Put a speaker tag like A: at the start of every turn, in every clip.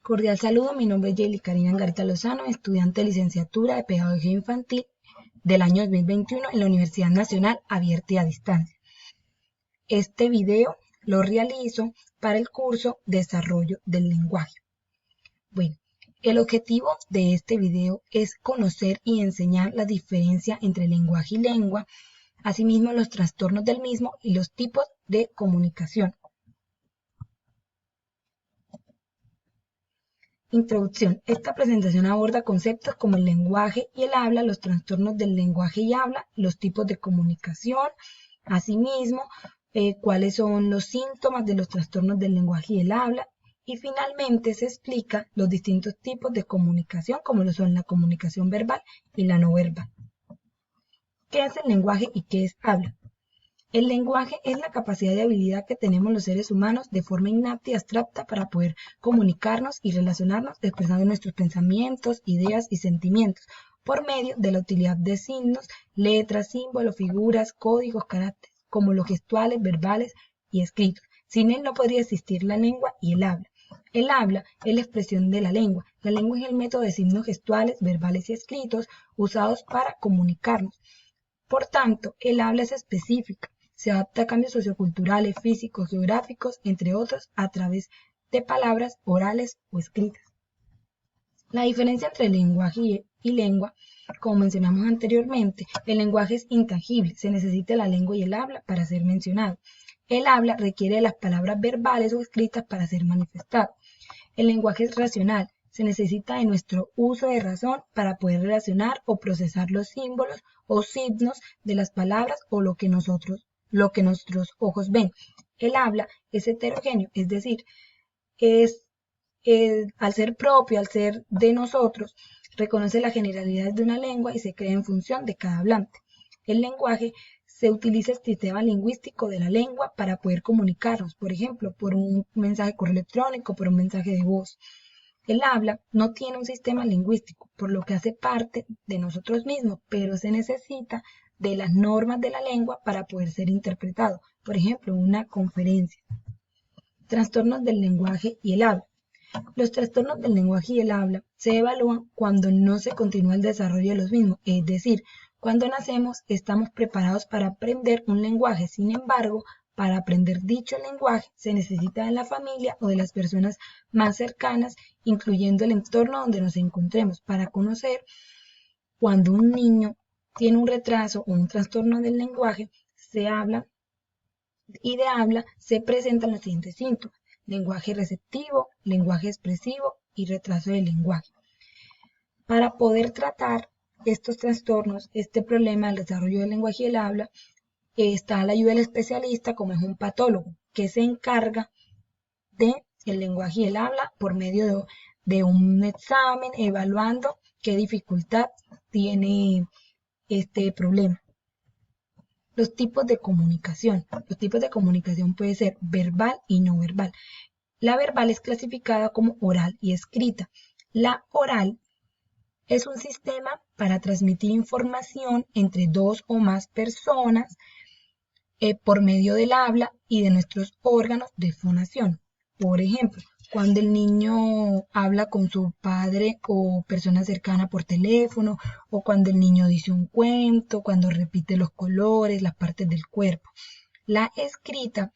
A: Cordial saludo, mi nombre es Yeli Karina Angarita Lozano, estudiante de licenciatura de Pedagogía Infantil del año 2021 en la Universidad Nacional Abierta y a Distancia. Este video lo realizo para el curso Desarrollo del Lenguaje. Bueno, el objetivo de este video es conocer y enseñar la diferencia entre lenguaje y lengua, asimismo los trastornos del mismo y los tipos de comunicación. Introducción. Esta presentación aborda conceptos como el lenguaje y el habla, los trastornos del lenguaje y habla, los tipos de comunicación, asimismo, cuáles son los síntomas de los trastornos del lenguaje y el habla, y finalmente se explica los distintos tipos de comunicación, como lo son la comunicación verbal y la no verbal. ¿Qué es el lenguaje y qué es habla? El lenguaje es la capacidad y habilidad que tenemos los seres humanos de forma innata y abstracta para poder comunicarnos y relacionarnos expresando nuestros pensamientos, ideas y sentimientos por medio de la utilidad de signos, letras, símbolos, figuras, códigos, caracteres, como los gestuales, verbales y escritos. Sin él no podría existir la lengua y el habla. El habla es la expresión de la lengua. La lengua es el método de signos gestuales, verbales y escritos usados para comunicarnos. Por tanto, el habla es específica. Se adapta a cambios socioculturales, físicos, geográficos, entre otros, a través de palabras orales o escritas. La diferencia entre lenguaje y lengua, como mencionamos anteriormente, el lenguaje es intangible, se necesita la lengua y el habla para ser mencionado. El habla requiere de las palabras verbales o escritas para ser manifestado. El lenguaje es racional, se necesita de nuestro uso de razón para poder relacionar o procesar los símbolos o signos de las palabras o lo que nuestros ojos ven. El habla es heterogéneo, es decir, al ser propio, al ser de nosotros, reconoce las generalidades de una lengua y se crea en función de cada hablante. El lenguaje se utiliza el sistema lingüístico de la lengua para poder comunicarnos, por ejemplo, por un mensaje de correo electrónico, por un mensaje de voz. El habla no tiene un sistema lingüístico, por lo que hace parte de nosotros mismos, pero se necesita de las normas de la lengua para poder ser interpretado. Por ejemplo, una conferencia. Trastornos del lenguaje y el habla. Los trastornos del lenguaje y el habla se evalúan cuando no se continúa el desarrollo de los mismos, es decir, cuando nacemos estamos preparados para aprender un lenguaje, sin embargo, para aprender dicho lenguaje se necesita de la familia o de las personas más cercanas, incluyendo el entorno donde nos encontremos, para conocer cuando un niño tiene un retraso o un trastorno del lenguaje, se habla y de habla se presentan los siguientes síntomas: lenguaje receptivo, lenguaje expresivo y retraso del lenguaje. Para poder tratar estos trastornos, este problema del desarrollo del lenguaje y el habla, está a la ayuda del especialista, como es un patólogo, que se encarga del lenguaje y el habla por medio de un examen, evaluando qué dificultad tiene este problema. Los tipos de comunicación. Los tipos de comunicación pueden ser verbal y no verbal. La verbal es clasificada como oral y escrita. La oral es un sistema para transmitir información entre dos o más personas por medio del habla y de nuestros órganos de fonación. Por ejemplo, cuando el niño habla con su padre o persona cercana por teléfono, o cuando el niño dice un cuento, cuando repite los colores, las partes del cuerpo. La escrita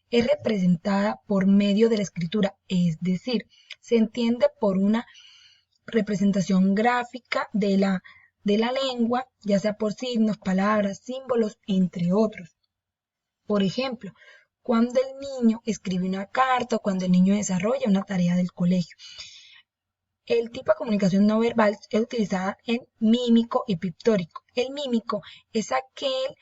A: es representada por medio de la escritura, es decir, se entiende por una representación gráfica de la lengua, ya sea por signos, palabras, símbolos, entre otros. Por ejemplo, cuando el niño escribe una carta o cuando el niño desarrolla una tarea del colegio. El tipo de comunicación no verbal es utilizada en mímico y pictórico. El mímico es aquel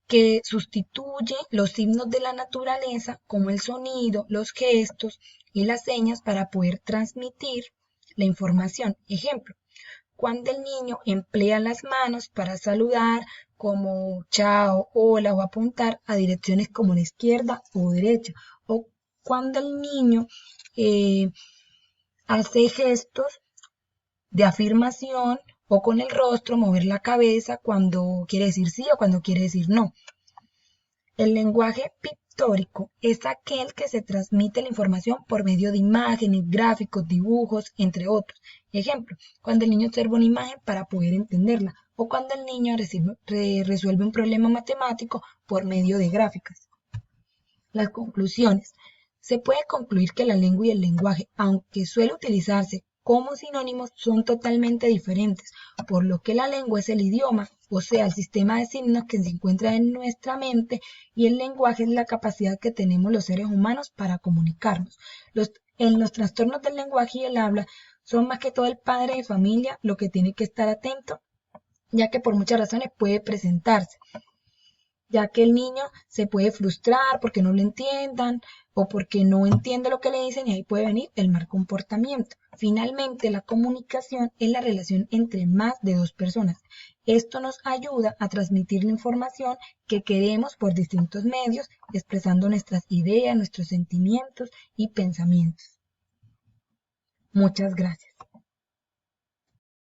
A: que sustituye los signos de la naturaleza, como el sonido, los gestos y las señas, para poder transmitir la información. Ejemplo, cuando el niño emplea las manos para saludar, como chao, hola, o apuntar a direcciones como la izquierda o derecha, o cuando el niño hace gestos de afirmación o con el rostro mover la cabeza cuando quiere decir sí o cuando quiere decir no. El lenguaje pictórico es aquel que se transmite la información por medio de imágenes, gráficos, dibujos, entre otros. Ejemplo, cuando el niño observa una imagen para poder entenderla o cuando el niño resuelve un problema matemático por medio de gráficas. Las conclusiones. Se puede concluir que la lengua y el lenguaje, aunque suele utilizarse como sinónimos, son totalmente diferentes, por lo que la lengua es el idioma, o sea, el sistema de signos que se encuentra en nuestra mente, y el lenguaje es la capacidad que tenemos los seres humanos para comunicarnos. En los trastornos del lenguaje y el habla son más que todo el padre de familia lo que tiene que estar atento, ya que por muchas razones puede presentarse, ya que el niño se puede frustrar porque no lo entiendan o porque no entiende lo que le dicen y ahí puede venir el mal comportamiento. Finalmente, la comunicación es la relación entre más de dos personas. Esto nos ayuda a transmitir la información que queremos por distintos medios, expresando nuestras ideas, nuestros sentimientos y pensamientos. Muchas gracias.